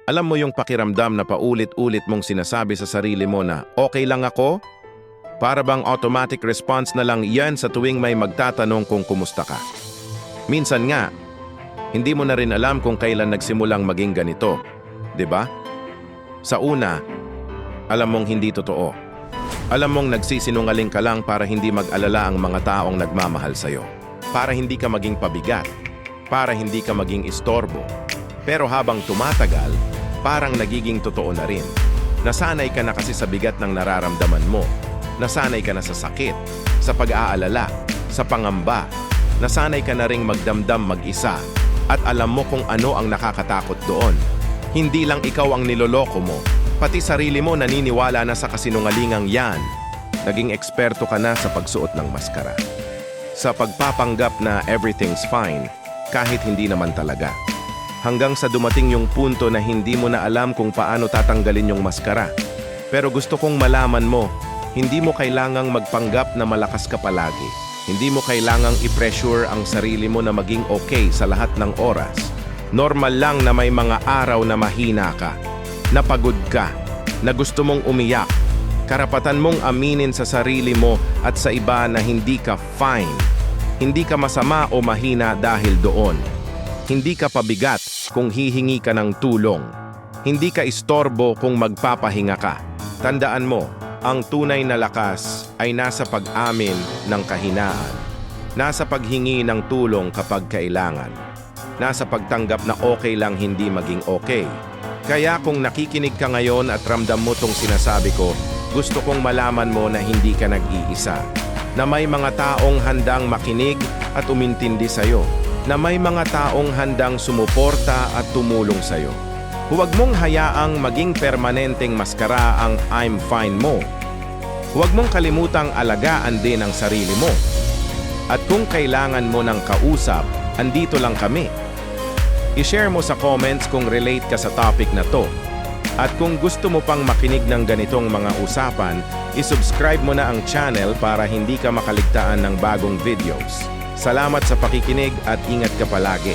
Alam mo yung pakiramdam na paulit-ulit mong sinasabi sa sarili mo na, okay lang ako? Para bang automatic response na lang yan sa tuwing may magtatanong kung kumusta ka. Minsan nga, hindi mo na rin alam kung kailan nagsimulang maging ganito, 'di ba? Sa una, alam mong hindi totoo. Alam mong nagsisinungaling ka lang para hindi mag-alala ang mga taong nagmamahal sa'yo. Para hindi ka maging pabigat. Para hindi ka maging istorbo. Pero habang tumatagal, parang nagiging totoo na rin. Nasanay ka na kasi sa bigat ng nararamdaman mo. Nasanay ka na sa sakit, sa pag-aalala, sa pangamba. Nasanay ka na ring magdamdam mag-isa. At alam mo kung ano ang nakakatakot doon. Hindi lang ikaw ang niloloko mo. Pati sarili mo naniniwala na sa kasinungalingang yan. Naging eksperto ka na sa pagsuot ng maskara. Sa pagpapanggap na everything's fine, kahit hindi naman talaga. Hanggang sa dumating yung punto na hindi mo na alam kung paano tatanggalin yung maskara. Pero gusto kong malaman mo, hindi mo kailangang magpanggap na malakas ka palagi. Hindi mo kailangang i-pressure ang sarili mo na maging okay sa lahat ng oras. Normal lang na may mga araw na mahina ka. Napagod ka, na gusto mong umiyak. Karapatan mong aminin sa sarili mo at sa iba na hindi ka fine. Hindi ka masama o mahina dahil doon. Hindi ka pabigat kung hihingi ka ng tulong. Hindi ka istorbo kung magpapahinga ka. Tandaan mo, ang tunay na lakas ay nasa pag-amin ng kahinaan. Nasa paghingi ng tulong kapag kailangan. Nasa pagtanggap na okay lang hindi maging okay. Kaya kung nakikinig ka ngayon at ramdam mo tong sinasabi ko, gusto kong malaman mo na hindi ka nag-iisa. Na may mga taong handang makinig at umintindi sa'yo. Na may mga taong handang sumuporta at tumulong sa'yo. Huwag mong hayaang maging permanenteng maskara ang I'm fine mo. Huwag mong kalimutang alagaan din ang sarili mo. At kung kailangan mo ng kausap, andito lang kami. I-share mo sa comments kung relate ka sa topic na to. At kung gusto mo pang makinig ng ganitong mga usapan, i-subscribe mo na ang channel para hindi ka makaligtaan ng bagong videos. Salamat sa pakikinig at ingat ka palagi.